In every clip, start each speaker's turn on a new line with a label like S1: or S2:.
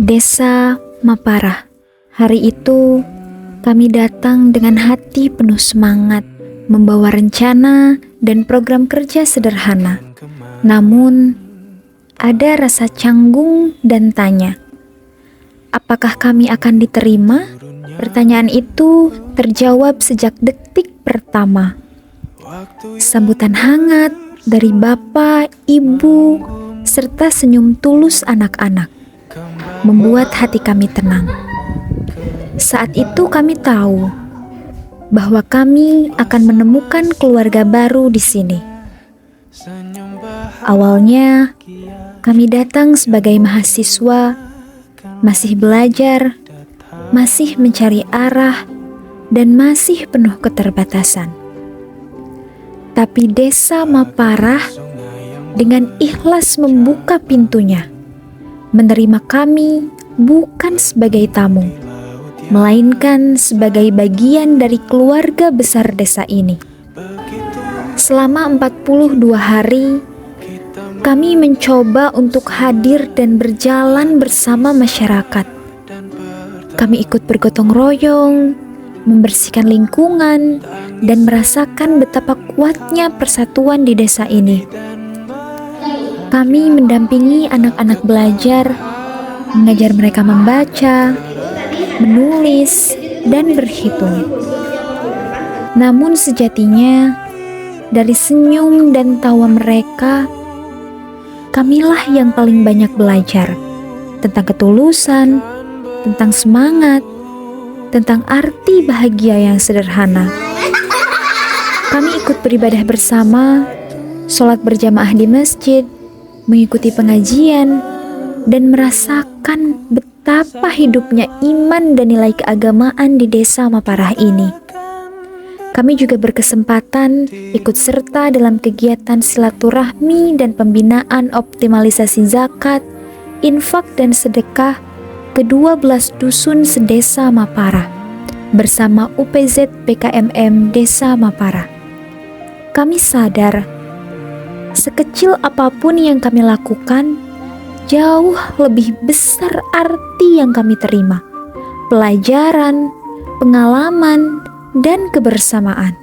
S1: Desa Mapara. Hari itu kami datang dengan hati penuh semangat, membawa rencana dan program kerja sederhana. Namun ada rasa canggung dan tanya, apakah kami akan diterima? Pertanyaan itu terjawab sejak detik pertama. Sambutan hangat dari bapak, ibu, serta senyum tulus anak-anak membuat hati kami tenang. Saat itu kami tahu bahwa kami akan menemukan keluarga baru di sini. Awalnya kami datang sebagai mahasiswa, masih belajar, masih mencari arah, dan masih penuh keterbatasan. Tapi Desa Mapara dengan ikhlas membuka pintunya, menerima kami bukan sebagai tamu, melainkan sebagai bagian dari keluarga besar desa ini. Selama 42 hari, kami mencoba untuk hadir dan berjalan bersama masyarakat. Kami ikut bergotong royong, membersihkan lingkungan, dan merasakan betapa kuatnya persatuan di desa ini. Kami mendampingi anak-anak belajar, mengajar mereka membaca, menulis, dan berhitung. Namun sejatinya, dari senyum dan tawa mereka, kamilah yang paling banyak belajar tentang ketulusan, tentang semangat, tentang arti bahagia yang sederhana. Kami ikut beribadah bersama, sholat berjamaah di masjid, mengikuti pengajian, dan merasakan betapa hidupnya iman dan nilai keagamaan di Desa Mapara ini. Kami juga berkesempatan ikut serta dalam kegiatan silaturahmi dan pembinaan optimalisasi zakat, infak, dan sedekah ke-12 dusun sedesa Mapara bersama UPZ PKMM Desa Mapara. Kami sadar sekecil apapun yang kami lakukan, jauh lebih besar arti yang kami terima, pelajaran, pengalaman, dan kebersamaan.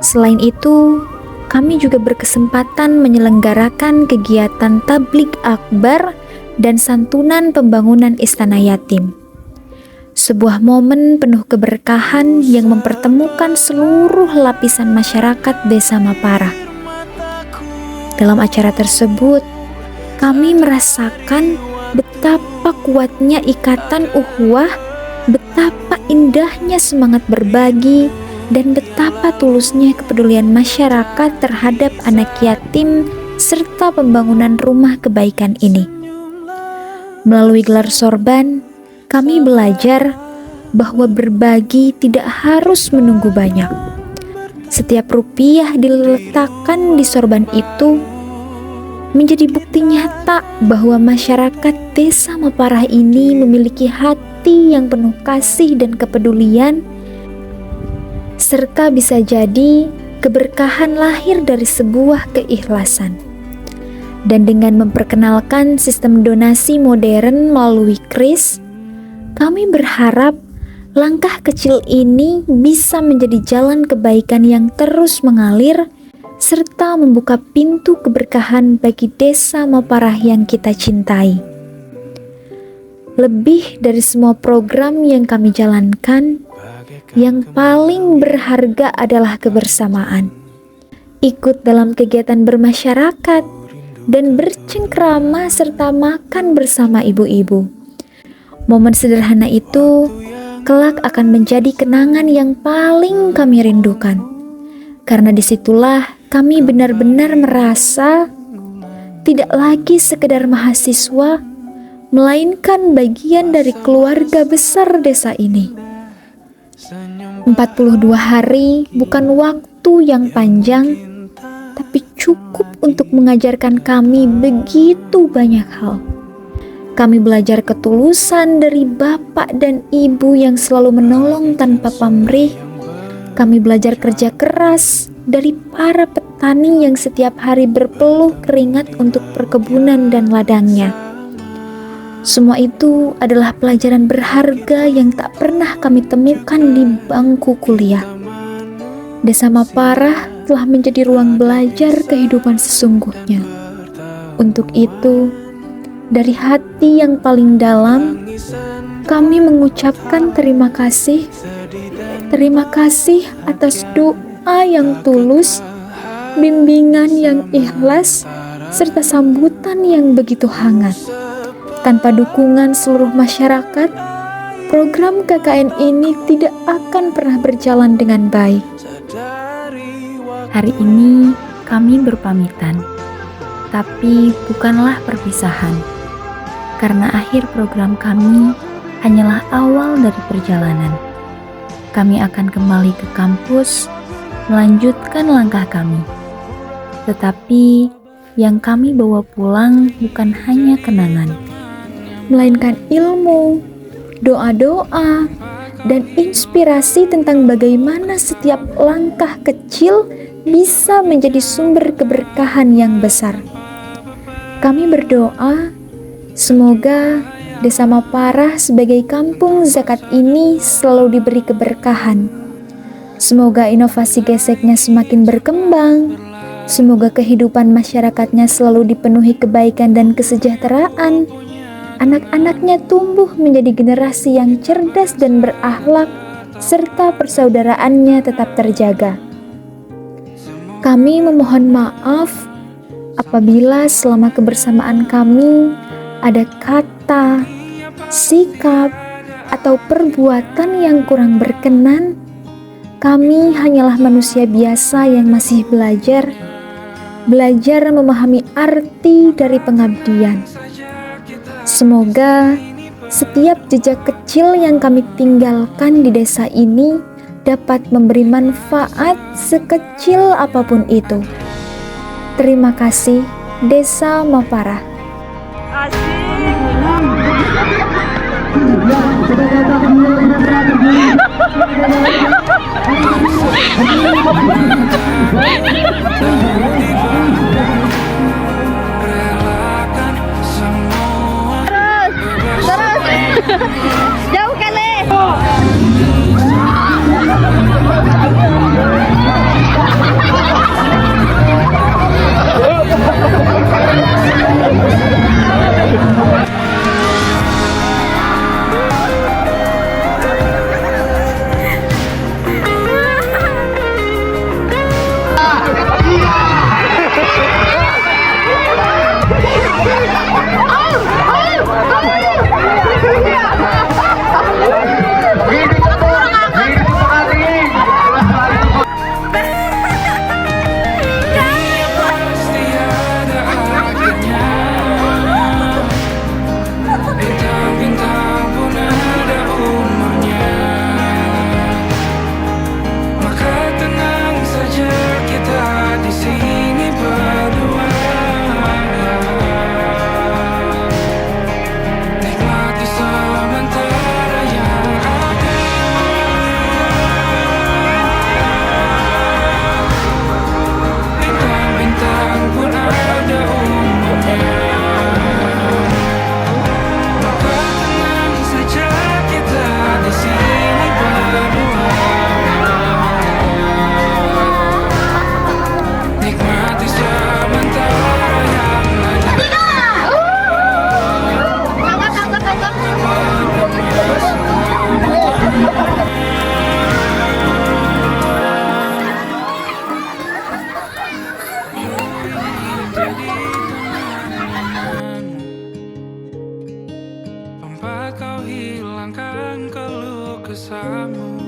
S1: Selain itu, kami juga berkesempatan menyelenggarakan kegiatan tabligh akbar dan santunan pembangunan istana yatim. Sebuah momen penuh keberkahan yang mempertemukan seluruh lapisan masyarakat Desa Mapara. Dalam acara tersebut, kami merasakan betapa kuatnya ikatan ukhuwah, betapa indahnya semangat berbagi, dan betapa tulusnya kepedulian masyarakat terhadap anak yatim serta pembangunan rumah kebaikan ini. Melalui gelar sorban, kami belajar bahwa berbagi tidak harus menunggu banyak. Setiap rupiah diletakkan di sorban itu menjadi bukti nyata bahwa masyarakat Desa Mapara ini memiliki hati yang penuh kasih dan kepedulian, serta bisa jadi keberkahan lahir dari sebuah keikhlasan. Dan dengan memperkenalkan sistem donasi modern melalui KRIS, kami berharap langkah kecil ini bisa menjadi jalan kebaikan yang terus mengalir, serta membuka pintu keberkahan bagi Desa Mapara yang kita cintai. Lebih dari semua program yang kami jalankan, yang paling berharga adalah kebersamaan. Ikut dalam kegiatan bermasyarakat dan bercengkrama serta makan bersama ibu-ibu. Momen sederhana itu kelak akan menjadi kenangan yang paling kami rindukan. Karena disitulah kami benar-benar merasa tidak lagi sekedar mahasiswa, melainkan bagian dari keluarga besar desa ini. 42 hari bukan waktu yang panjang, tapi cukup untuk mengajarkan kami begitu banyak hal. Kami belajar ketulusan dari bapak dan ibu yang selalu menolong tanpa pamrih. Kami belajar kerja keras dari para petani yang setiap hari berpeluh keringat untuk perkebunan dan ladangnya. Semua itu adalah pelajaran berharga yang tak pernah kami temukan di bangku kuliah. Desa Maparah telah menjadi ruang belajar kehidupan sesungguhnya. Untuk itu, dari hati yang paling dalam, kami mengucapkan terima kasih. Terima kasih atas doa yang tulus, bimbingan yang ikhlas, serta sambutan yang begitu hangat. Tanpa dukungan seluruh masyarakat, program KKN ini tidak akan pernah berjalan dengan baik. Hari ini kami berpamitan, tapi bukanlah perpisahan. Karena akhir program kami hanyalah awal dari perjalanan. Kami akan kembali ke kampus, melanjutkan langkah kami. Tetapi yang kami bawa pulang bukan hanya kenangan, melainkan ilmu, doa-doa, dan inspirasi tentang bagaimana setiap langkah kecil bisa menjadi sumber keberkahan yang besar. Kami berdoa semoga Desa Maparah sebagai kampung zakat ini selalu diberi keberkahan. Semoga inovasi geseknya semakin berkembang. Semoga kehidupan masyarakatnya selalu dipenuhi kebaikan dan kesejahteraan. Anak-anaknya tumbuh menjadi generasi yang cerdas dan berakhlak, serta persaudaraannya tetap terjaga. Kami memohon maaf apabila selama kebersamaan kami ada kata, sikap, atau perbuatan yang kurang berkenan. Kami hanyalah manusia biasa yang masih belajar memahami arti dari pengabdian. Semoga setiap jejak kecil yang kami tinggalkan di desa ini dapat memberi manfaat sekecil apapun itu. Terima kasih, Desa Maparah.
S2: Jauh kali.
S3: bersamamu.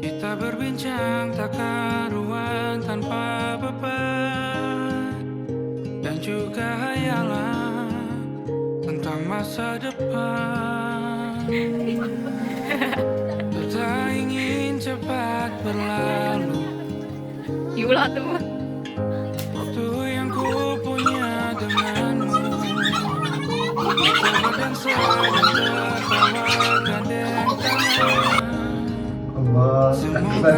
S3: Kita berbincang tak karuan tanpa beban, dan juga hayalan tentang masa depan. Tak ingin cepat berlalu.
S2: Yulah tuh.
S3: Waktu yang ku punya denganmu, coba dan sedang tertawa gandeng tangan. Semoga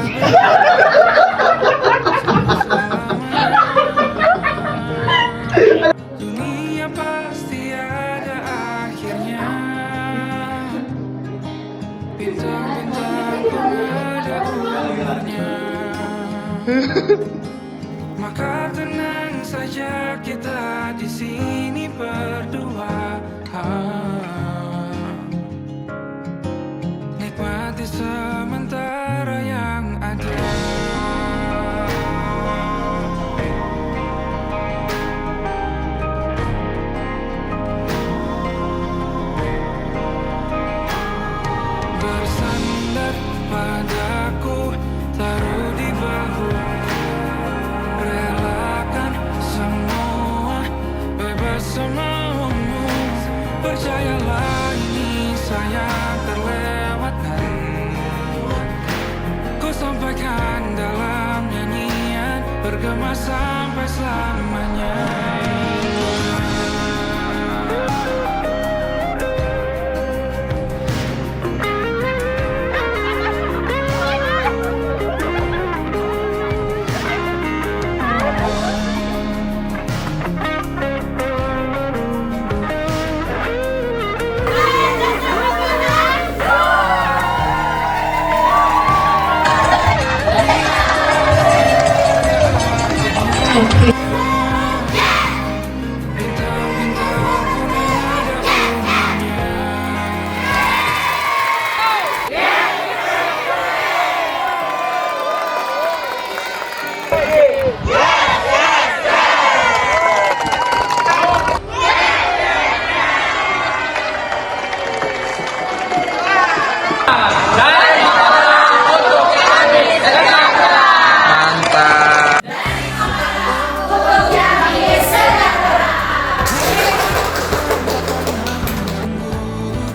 S3: dunia pasti ada akhirnya. Bintang-bintang pun ada umurnya. Maka tenang saja kita di sini berdua. Nikmati sementara yang ada. Bersandar padaku, taruh di bahu. Relakan semua, bebas semaumu. Percayalah ini sayang terlewatkan. Ku sampaikan dalam nyanyian, bergema sampai selamanya.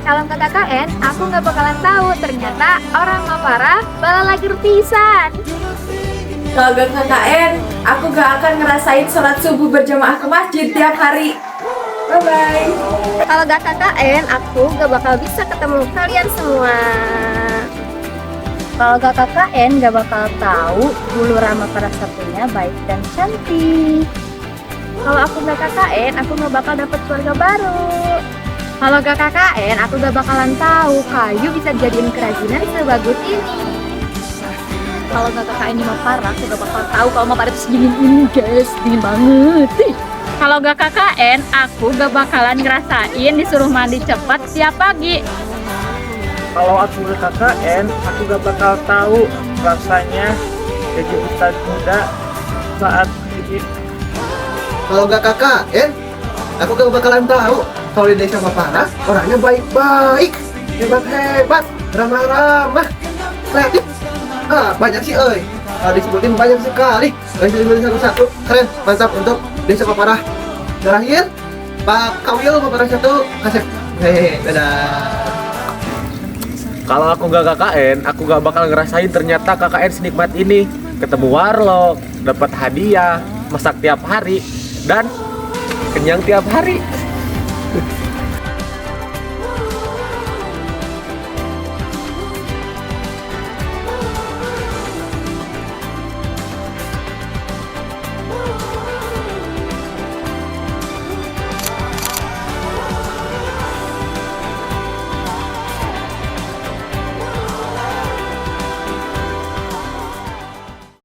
S1: Kalau nggak KKN, aku nggak bakalan tahu ternyata orang Mapara bala lagi pisan.
S4: Kalau gak KKN, aku gak akan ngerasain sholat subuh berjamaah ke masjid tiap hari. Bye-bye.
S2: Kalau gak KKN, aku gak bakal bisa ketemu kalian semua. Kalau gak KKN, gak bakal tahu bulu rama para satunya baik dan cantik. Kalau aku gak KKN, aku gak bakal dapet keluarga baru. Kalau gak KKN, aku gak bakalan tahu kayu bisa dijadiin kerajinan sebagus ini. Kalau gak KKN di Mapara, aku gak bakal tahu kalau Mapara itu segini ini guys, dingin banget. Kalau gak KKN, aku gak bakalan ngerasain disuruh mandi cepat tiap pagi.
S5: Kalau aku ke KKN, aku gak bakal tahu rasanya jadi ustadz muda saat ini.
S6: Kalau gak KKN, aku gak bakalan tahu kalau di desa Mapara orangnya baik-baik, hebat-hebat, ramah-ramah, kreatif. Banyak sih, disebutin banyak sekali. Disebutin satu-satu, keren, mantap untuk desa Mapara. Terakhir, Pak Kawil Mapara 1, kasih. Hehehe, dadah.
S5: Kalau aku gak KKN, aku gak bakal ngerasain ternyata KKN senikmat ini. Ketemu warlock, dapat hadiah, masak tiap hari, dan kenyang tiap hari.